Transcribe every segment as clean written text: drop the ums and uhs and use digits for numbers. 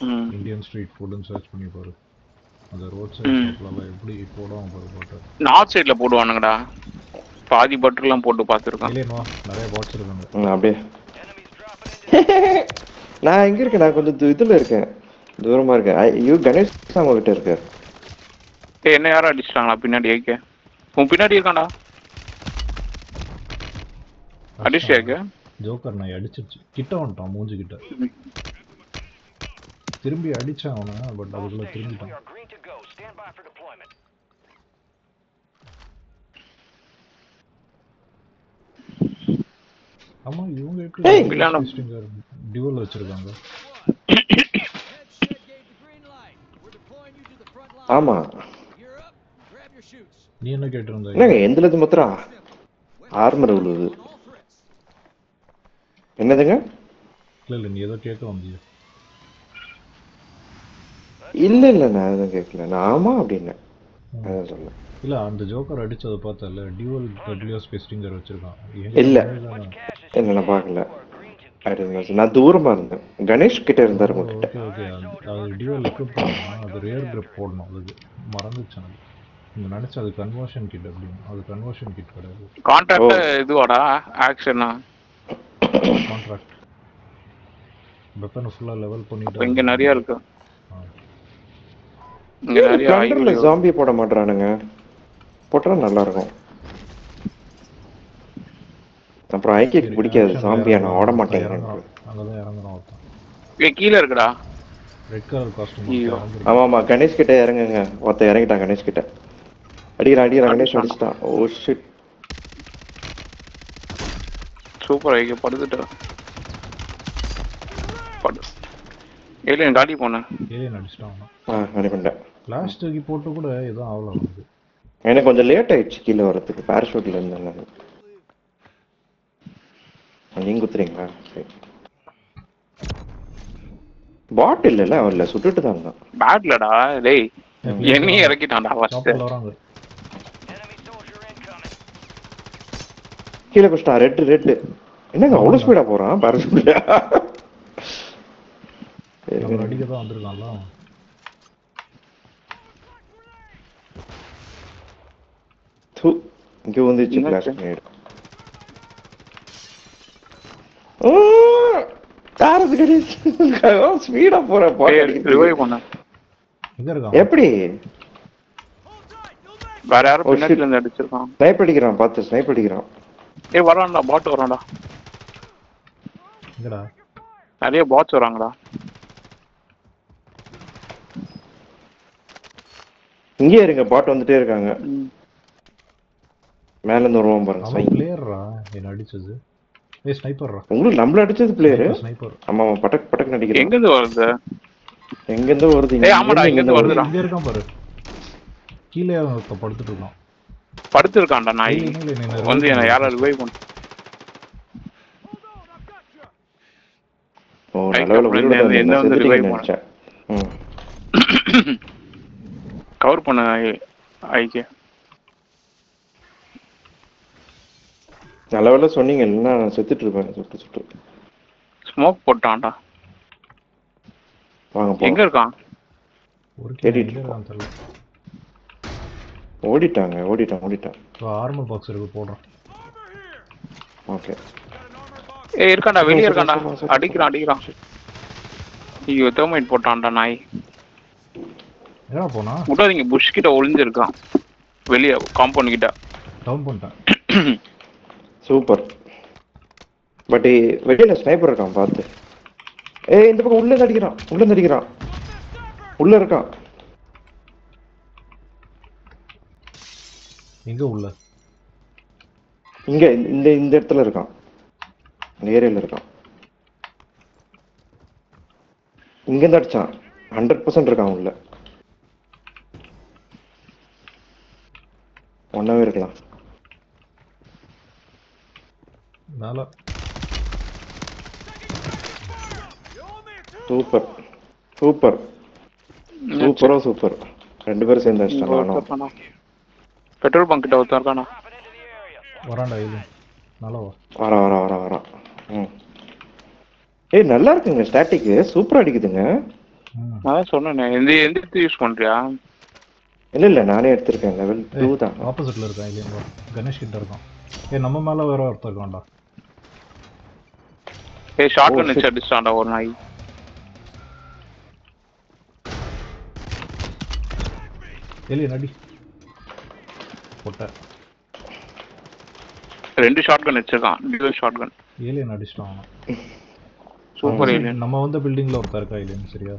ம் Indian street ஃபுட்டுன்னு search பண்ணி பாரு. அந்த ரோட் சைட் ஷாப்லலாம் எப்படி போடுவாங்க பாரு பட்டர். நார்த் சைட்ல போடுவானுங்கடா, பாதி பட்டர்லாம் போட்டு பார்த்துருக்கான். ஏலியன் வா, நிறைய பாட்ஸ் இருக்காங்க. அப்படியே நான் எங்க இருக்கேன்? நான் கொஞ்சம் இதுல இருக்கேன், தூரமா இருக்கேன். ஐயோ கணேஷ் அவங்க கிட்ட இருக்கு. என்ன யாரும் அடிச்சிட்டாங்களா பின்னாடி? ஏகே உன் பின்னாடி இருக்கான்டா. அடிச்சு ஏகே ஜோக்கர் நான் அடிச்சிருச்சு, கிட்ட வந்துட்டான் மூஞ்சி கிட்ட. திரும்பி அடிச்சான் அவனை, பட் அதுக்குள்ள திரும்பிட்டான். ஆமா இவங்க எப்படி டியூவல் வச்சிருக்காங்க? ஆமா நீ என்ன கேட்டிருந்த? என்னங்க எந்தது மாத்திரா ஆர்மர் விழுது என்னதுங்க? இல்ல நீ ஏதோ கேட்க வந்திய. இல்ல நான் எதுவும் கேட்கல. நான் ஆமா அப்படின்னு அதான் சொன்னேன். இல்ல அந்த ஜோக்கர் அடிச்சதை பார்த்தல, டியூவல் டபிள்யூஎஸ் ஸ்டிங்கர் வச்சிருக்கான். இல்ல என்ன நான் பார்க்கல. நான் தூரமா இருந்தேன், கணேஷ் கிட்ட இருந்தாரு உங்ககிட்ட. ஓகே அது டியூவல் எக்யூப் பண்ணணும், அது ரியர் கிரிப் போடணும். அதுக்கு மறந்துச்சு எனக்கு. நீங்க நினைச்ச அது கன்வர்ஷன் கிட் அப்படின்னு, அது கன்வர்ஷன் கிட் கிடையாது. கான்ட்ராக்ட் இதுவாடா ஆக்ஷனா? கான்ட்ராக்ட் வெப்பன் ஃபுல்லா லெவல் பண்ணிட்டு இங்க நிறைய இருக்கு. இங்க நிறைய பிளண்டர்ல ஜாம்பி போட மாட்டறானுங்க, போட்டா நல்லா இருக்கும். அப்புறம் ஐக்கிக்கு பிடிக்காது ஜாம்பியா, நான் ஓட மாட்டேன். அங்கதான் இறங்குறோம். கீழ இருக்குடா ரெட் கலர் காஸ்டியூம். ஆமா ஆமா கணேஷ் கிட்ட இறங்குங்க. ஒருத்த இறங்கிட்டான் கணேஷ் கிட்ட. அடிக்கிறான் கணேஷ் அடிச்சிட்டான். Oh shit super. ஐக்கிய படுத்துட்டு படு. ஏலியன் காலி போனேன். ஏலியன் அடிச்சிட்டான். காலி பண்ணிட்டேன். லாஸ்ட் தூக்கி போட்டு கூட ஏதோ ஆகல வந்து. எனக்கு கொஞ்சம் லேட் ஆயிடுச்சு கீழே வரதுக்கு, பேராஷூட்ல இருந்தேன். நீங்க குத்துறீங்களா? பாட் இல்ல அவர்ல சுட்டுட்டு தான் இருந்தான். பேட்லடா டேய், என்னையும் இறக்கிட்டான்டா ஃபர்ஸ்ட். கீழே குஸ்டான் ரெட். என்னங்க அவ்வளவு ஸ்பீடா போறான் பேராஷூட்ல? அடிக்க தான் வந்திருக்கான்ல. இங்க வந்துச்சு கிளாஸ் கிரேட். ஸ்பீடா போற எப்படி? வேற யாரும் பின்னாடில இருந்து அடிச்சிருக்கான். ஸ்னைப் அடிக்கிறான், பார்த்து ஸ்னைப் அடிக்கிறான். ஏய் வரான்டா, பாட் வரான்டா. எங்கடா? நிறைய பாட்ஸ் வராங்கடா. இங்கே இருங்க, பாட் வந்துட்டே இருக்காங்க. மேல இருந்து வருவான் பாருங்க. அவன் பிளேயர்ரா என்ன அடிச்சது? ஏய் ஸ்னைப்பர்ரா. உங்களுக்கு நம்மள அடிச்சது பிளேயர். ஸ்னைப்பர். ஆமா பட்டக் அடிக்கிறான். எங்க இருந்து வருது? ஏய் ஆமாடா இங்க இருந்து வருதுடா. இங்க இருக்கான் பாரு. கீழே படுத்துட்டு இருக்கான். படுத்து இருக்கான்டா நாய். வந்து என்ன யாரா ரிவைவ் பண்ணு. ஓ நல்லவேளை என்ன வந்து ரிவைவ் பண்ணச்ச. கவர் பண்ண ஐகே. நல்லவேளை சொன்னீங்க, இல்லைன்னா நான் செத்துட்டு இருப்பேன். சுட்டு ஸ்மோக் போட்டான்டா. வாங்க எங்க இருக்கான்? ஓடிட்டான். ஆர்மர் பாக்ஸ் இருக்கு போடுறேன். ஓகே. ஏய் இருக்கான்டா, வெளிய இருக்கான்டா. அடிக்கிறான். ஐயோ தெர்மைட் போட்டான்டா நாய். எங்க போனா? விடாதீங்க, புஷ் கிட்ட ஒளிஞ்சிருக்கான். வெளிய காம்பவுண்ட் கிட்ட. டவுன் பண்ணிட்டான். சூப்பர். பட் வெளியில ஸ்னைப்பர் இருக்கான் பார்த்து. ஏய் இந்த பக்கம் உள்ள அடிக்கிறான். உள்ள இருக்கான். எங்க உள்ள? இங்க இந்த இடத்துல இருக்கான். இந்த ஏரியால இருக்கான். இங்க இருந்து அடிச்சான். 100% இருக்கான் உள்ள. ஒன்னாவே இருக்கலாம். மேல. சூப்பர். ரெண்டு பேரும் சேர்ந்து அடிச்சிட்டாங்க. பெட்ரோல் பங்க் கிட்ட ஒருத்தன் இருக்கானா? வரான்டா இது. நல்லா வரா. ஏய் நல்லா இருக்குங்க, ஸ்டாட்டிக் சூப்பரா அடிக்குதுங்க. அதான் சொன்னேனே எந்த எந்த யூஸ் பண்றியா? இல்ல நானே எடுத்திருக்கேன் லெவல் 2 தான். ஆப்போசிட்ல இருக்கான் இல்லையா கணேஷ் கிட்ட இருக்கான். நம்ம மேல வேற ஒருத்தர் இருக்கான்டா. ஷாட்கன் வச்சு அடிச்சான்டா ஒரு நாய். ஏலியன் அடி போட்ட 2 ஷாட்கன் வச்சிருக்கான். Dual shotgun. ஏலியன் அடிச்சிட்டான். Super alien. நம்ம வந்த பில்டிங்ல ஒருத்தர் இருக்கா ஏலியன் சரியா?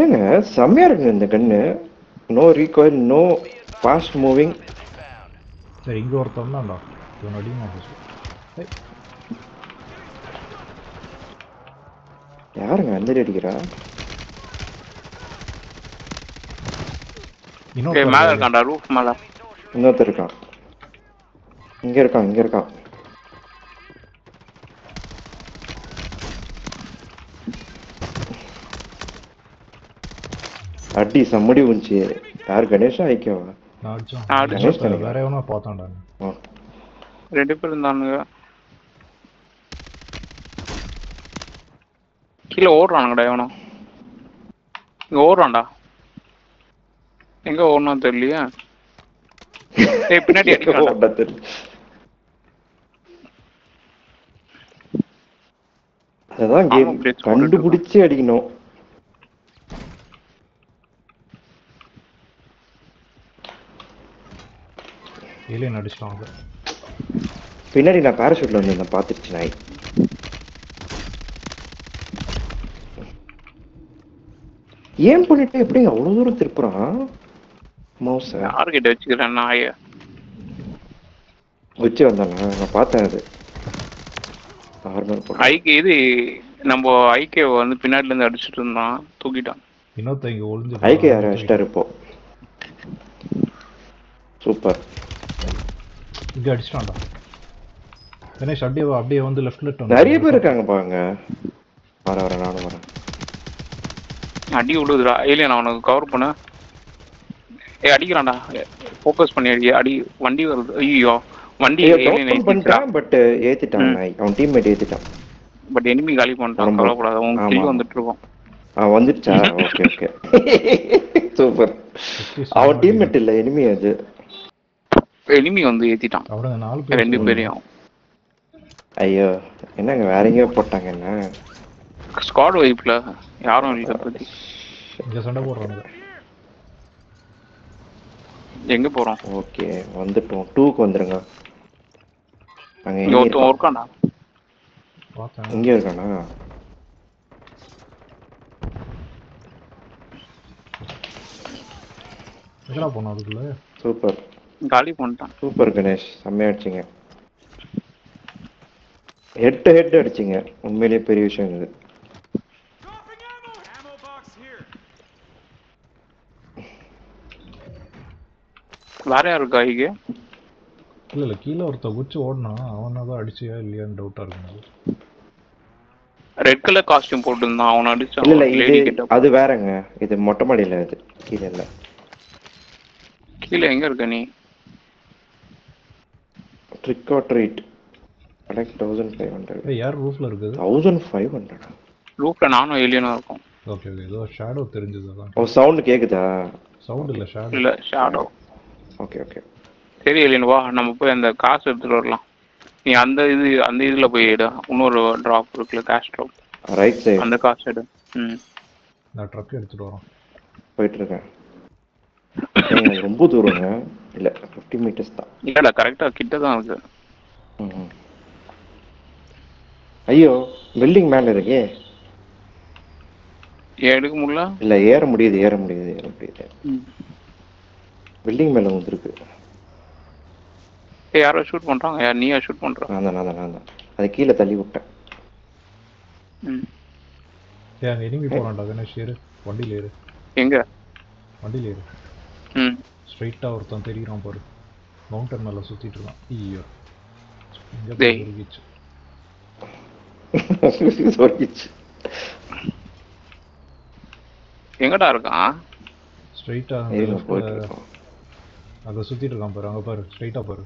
ஏங்க செம்மையா இருக்கு இந்த gun. No recoil, no fast moving. சரி இங்க ஒருத்தன் தான்டா. இவன் அடிமா போச்சு. யாருங்க அந்த அடிக்கிறா? இன்னொரு மேல இருக்கான்டா ரூஃப் மேல. இன்னொருத்தர் இருக்கான். இங்க இருக்கான். அடி சம்மடி உஞ்சி. யார் கணேஷா ஐக்கியவா? கணேஷ் வேற எவனோ பார்த்தான்டா. 2 பேர் இருந்தானுங்க. கீழே ஓடுறானுங்கடா எவனோ. இங்க ஓடுறான்டா. எங்க ஓடணும் தெரியலையா? பின்னாடி அடிக்கிறான்டா. அதான் கண்டுபிடிச்சு அடிக்கணும். ஏலியன் அடிச்சிட்டாங்க. பின்னாடி நான் பாராசூட்ல வந்து பாத்துருச்சு நாய். ஏன் பண்ணிட்டு எப்படி அவ்வளவு தூரம் திருப்புறான் மவுஸ்? யார்கிட்ட வச்சுக்கிறேன் நாய? வச்சு வந்தானா? நான் பார்த்தேன் அது. ஐக்கு இது நம்ம ஐக்கே வந்து பின்னாடில இருந்து அடிச்சிட்டு இருந்தான், தூக்கிட்டான். இன்னொருத்த இங்க ஒளிஞ்சு ஐக்கே யார அடிச்சிட்டாரு இப்போ. சூப்பர். இங்க அடிச்சிட்டான்டா. கணேஷ் அப்படியே வந்து லெஃப்ட்ல டர்ன். நிறைய பேர் இருக்காங்க பாருங்க. வர நானும் வரேன். அடி விடுதுடா. ஏலியன் அவனுக்கு கவர் பண்ண. அடிக்கிறான்டா. ஃபோக்கஸ் பண்ணி அடி. வண்டி வருது. ஐயோ வண்டி ஏலியன் பண்ணிட்டான். பட் ஏத்திட்டான் நாய். அவன் டீம்மேட் ஏத்திட்டான். பட் எனிமி காலி பண்ணிட்டான். கவலைப்படாத. உன் கில் வந்துட்டு இருக்கோம். வந்துச்சா? ஓகே. சூப்பர். அவன் டீம்மேட் இல்ல, எனிமி அது. எனிமி வந்து ஏத்திட்டான். அவனுங்க 4 பேர் 2 பேரையும். ஐயோ என்னங்க வேற எங்கேயோ போட்டாங்க? என்ன ஸ்குவாட் வைப்ல யாரும் இல்ல பத்தி. இங்க சண்டை போடுறாங்க. எங்க போறோம்? ஓகே வந்துட்டோம். 2க்கு வந்துருங்க. அங்க இங்க ஒருத்தன் இருக்கானா? பார்த்தேன். இங்க இருக்கானா? எங்கடா போனா அதுக்குள்ள? சூப்பர். காலி பண்ணிட்டான். சூப்பர் கணேஷ், செம்மையா அடிச்சிங்க. ஹெட் அடிச்சிங்க. உண்மையிலேயே பெரிய விஷயம் இது. வேற யாரு இருக்கா இங்க? இல்ல கீழே ஒருத்த குச்சி ஓடுனா அவனதான் அடிச்சியா இல்லையான்னு டவுட்டா இருக்கு. ரெட் கலர் காஸ்டியூம் போட்டுருந்தான், அவன் அடிச்சான். இல்ல இது அது வேறங்க. இது மொட்டை மாடியில. இது கீழே இல்ல. கீழே எங்க இருக்க நீ? Trick R treat. கலெக்ட் 1500. யார் ரூஃப்ல இருக்குது? 1500. ரூஃப்ல நானும் ஏலியனும் இருக்கோம். ஓகே ஏதோ ஷேடோ தெரிஞ்சது அதான். ஓ சவுண்ட் கேக்குதா? சவுண்ட் இல்ல ஷேடோ. இல்ல ஷேடோ. ஓகே. சரி ஏலியன் வா, நம்ம போய் அந்த காசு எடுத்துட்டு வரலாம். நீ அந்த இதுல போய் எடு. இன்னொரு டிராப் இருக்குல்ல, கேஷ் டிராப். Right side. அந்த காசு எடு. நான் ட்ரக் எடுத்துட்டு வரேன். போயிட்டு இருக்கேன். ரொம்ப தூரங்க. இல்ல 50 மீட்டர்ஸ் தான். இல்ல கரெக்டா கிட்ட தான் இருக்கு. ஐயோ பில்டிங் மேல இருக்கே. எடுக்க முடியல? இல்ல ஏற முடியுது. பில்டிங் மேல வந்துருக்கு. யாரோ ஷூட் பண்றாங்க. யார்? நீயா ஷூட் பண்ற? நான் தான். அதை கீழே தள்ளி விட்டேன். ஏன் எனிமி போறான்டா கணேஷ். ஏறு வண்டியில ஏறு. எங்க? வண்டியில ஏறு. ஸ்ட்ரைட்டா ஒருத்தன் தெரியுறான் பாரு. மவுண்டன் மேல சுத்திட்டு இருக்கான். ஐயோ இங்க போயிடுச்சு. எங்கடா இருக்கான்? ஸ்ட்ரைட்டா அங்க சுத்திட்டு இருக்கான் பாரு. அங்க பாரு, ஸ்ட்ரைட்டா பாரு.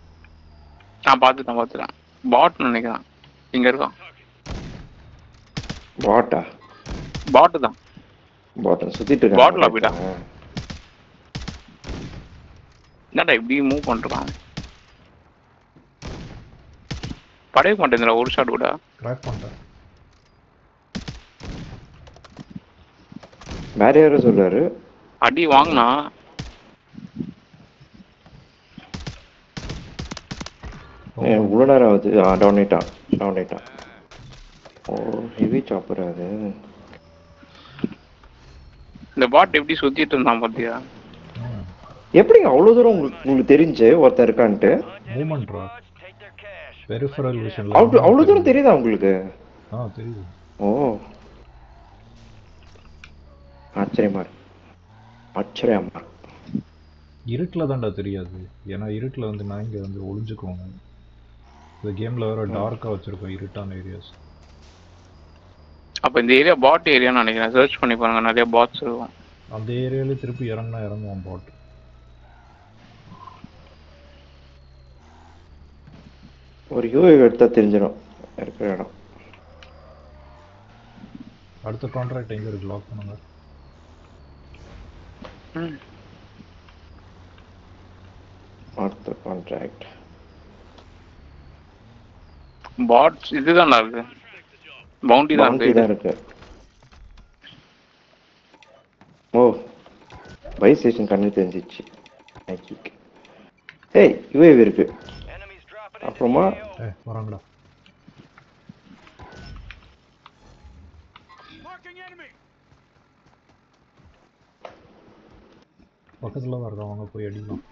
நான் பாத்துட்டேன். பாட் நினைக்கிறேன். இங்க இருக்கான். பாட்டா? பாட்டு தான். பாட்டை சுத்திட்டு இருக்கான். பாட்டில் போயிட்டான். என்னடா இப்படி மூவ் பண்ணிருக்கான்? படைக்க மாட்டேங்குதுடா ஒரு ஷாட் கூட. கிராக் பண்ணிட்டேன். வேற யாரும் சொல்றாரு அடி வாங்கினா இவ்வளோ நேரம் ஆகுது. டவுன் ஆயிட்டான். ஓ ஹெவி சாப்பர் அது. இந்த பாட் எப்படி சுத்திட்டு இருந்தான் பாத்தியா? எப்படிங்க அவ்வளோ தூரம் உங்களுக்கு தெரிஞ்சு ஒருத்தர் இருக்கான்ட்டு? மூவ்மெண்ட் ரா பெரிஃபரல் விஷன். அவ்வளோ தூரம் தெரியுதா உங்களுக்கு? தெரியுது. ஓ ஆச்சரியமா. இருட்டில் தான்டா தெரியாது. ஏன்னா இருட்டில் வந்து நான் இங்கே வந்து ஒளிஞ்சுக்குவாங்க. இந்த கேமில் வேறு டார்க்காக வச்சுருக்கோம் இருட்டான ஏரியாஸ். அப்போ இந்த ஏரியா பாட் ஏரியான்னு நினைக்கிறேன். சர்ச் பண்ணி பாருங்க, நிறைய பாட்ஸ் இருக்கும். அந்த ஏரியாவிலே திருப்பி இறங்குவான் பாட். ஒரு யூஏ எடுத்தா தெரிஞ்சிடும் இருக்கிற இடம். அடுத்த கான்ட்ராக்ட் எங்கே இருக்கு? லாக் பண்ணுங்க. அடுத்த கான்ட்ராக்ட் பாட்ஸ் இதுதான் இருக்கு. பவுண்டி தான் இருக்கு. ஓ பை ஸ்டேஷன் கண்ணு தெரிஞ்சிச்சு. ஏய் யூஏவி இருக்கு. அப்புறமா வராங்கடா. பக்கத்துல தான் இருக்கான். வாங்க போய் அடிக்கலாம்.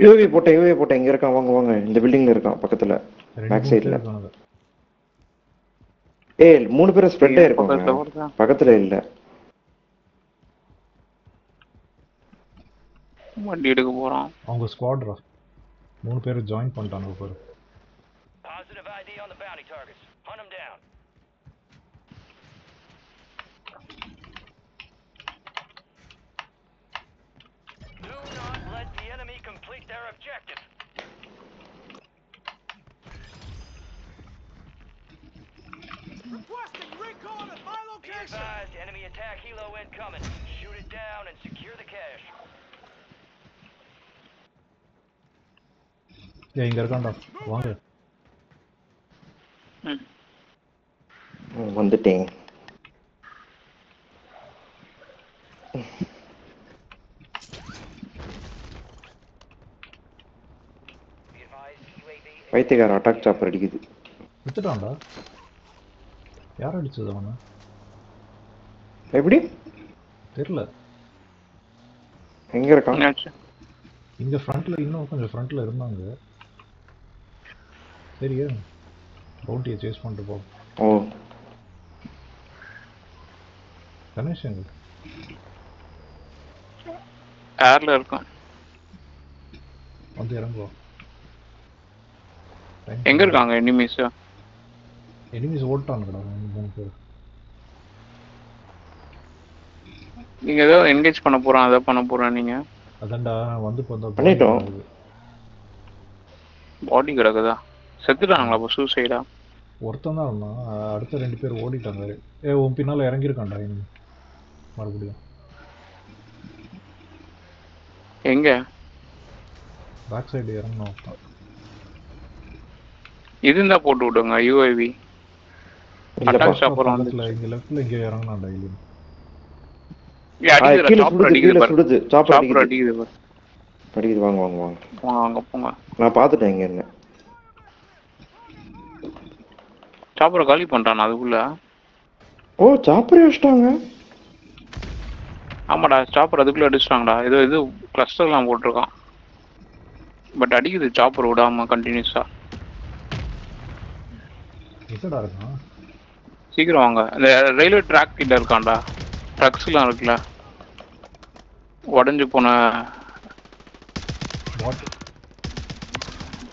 யூஏவி போட்டேன். இங்க இருக்கான். வாங்க இந்த பில்டிங்ல இருக்கான் பக்கத்துல பேக் சைடுல. ஏய் 3 பேர் ஸ்ப்ரெட் ஆயிருக்காங்க. பக்கத்துல இல்ல. வண்டி எடுக்க போறான். அவங்க ஸ்குவாட்ரா 3 பேர் ஜாயின் பண்ணிட்டாங்க பாரு. Positive ID on the bounty targets. Hunt them down. Do not let the enemy complete their objective. Requesting recon at my location. Be advised, enemy attack helo incoming. Shoot it down and secure the cache. இங்க இருக்கான்டா. வாங்க. வந்துட்டேன். வைத்தியக்கார attack chopper அடிக்குது. விட்டுட்டான்டா. யார் அடிச்சது அவனை? எப்படி தெரியல. எங்க இருக்கான்? இங்க ஃப்ரண்ட்ல இன்னும் கொஞ்சம் ஃப்ரண்ட்ல இருந்தாங்க. சரியா பவுண்டியை சேஸ் பண்ணிட்டு போ. ஓ கணேஷ் எங்க? ஏர்ல இருக்கான். வந்து இறங்குவோம். எங்க இருக்காங்க எனிமீஸ்? எனிமீஸ் ஓட்டானுங்கடா 3 பேர். நீங்க ஏதோ என்கேஜ் பண்ண போறான், அத பண்ண போறான் நீங்க. அதான்டா வந்து பண்ணிட்டோம். பாடி கிடக்குதா? செத்துட்டாங்களா? அப்போ சூசைடா? ஒருத்தன் தான் இருந்தான். அடுத்த 2 பேர் ஓடிட்டாங்க. உன் பின்னால இறங்கியிருக்கான்டா இனிமே மறுபடியும். எங்க? பேக் சைடு இறங்கணும். இதுந்தா போட்டு விடுங்க யூஏவி. அட்டாக் சாப்பர் பக்கத்துல இங்க லெஃப்ட்ல இங்க இறங்கணும் டெய்லி. அடிக்குது. சாப்பர் அடிக்குது பாரு. சாப்பர் அடிக்குது பாரு. அடிக்குது. வாங்க வாங்க போங்க. நான் பாத்துட்டேன் இங்க என்ன. சாப்பரை காலி பண்ணிட்டான் அதுக்குள்ள. ஓ சாப்பரை அடிச்சிட்டாங்க. ஆமாடா சாப்பர் அதுக்குள்ள அடிச்சிட்டாங்கடா. இது கிளஸ்டர்லாம் போட்டிருக்கான். பட் அடிக்குது சாப்பர் விடாம கண்டினியூஸா. எங்கடா இருக்கான்? சீக்கிரம் வாங்க. இந்த ரயில்வே ட்ராக் கிட்ட இருக்கான்டா. ட்ரக்ஸ்லாம் இருக்குல்ல, உடஞ்சு போன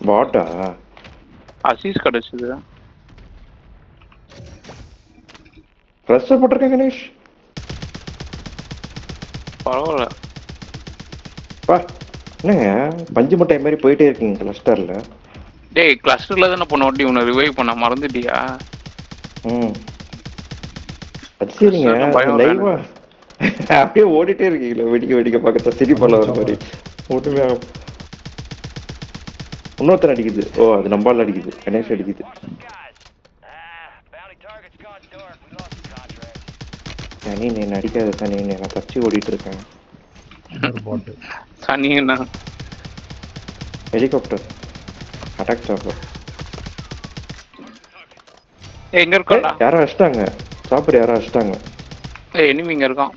பாட்டா அசீஸ் கிடைச்சது. ப்ரெஷர் போட்டிருக்கேன் கணேஷ். பரவாயில்ல. பா என்னங்க பஞ்சு முட்டை மாதிரி போயிட்டே இருக்கீங்க கிளஸ்டர்ல. டேய் கிளஸ்டர்ல தானே போன வாட்டி உன்னை ரிவைவ் பண்ண மறந்துட்டியா? அது சரிங்க, பயம் லைவா அப்படியே ஓடிட்டே இருக்கீங்களா வெடிக்க வெடிக்க பக்கத்துல சிரிப்பல்ல வர மாதிரி ஒட்டுமே இன்னொருத்தர் அடிக்குது. ஓ அது நம்பால அடிக்குது, கணேஷ் அடிக்குது. சனி நீ அடிக்காத சனி, நான் தச்சு ஓடிட்டு இருக்கேன். சனி என்ன ஹெலிகாப்டர் அட்டாக் சாப்பர் எங்க இருக்கா? யாரோ அடிச்சிட்டாங்க, சாப்பர் யாரோ அடிச்சிட்டாங்க. எனிமி இங்க இருக்கான்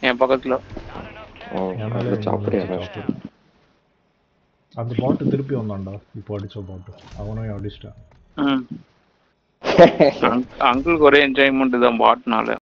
என் பக்கத்துல. சாப்பர் யாரோ அடிச்சிட்டாங்க. அந்த பாட்டு திருப்பி வந்தான்டா இப்போ அடிச்ச பாட்டு, அவனையும் அடிச்சிட்டான். அங்கிளுக்கு ஒரே என்ஜாய்மெண்ட் தான் பாட்னால.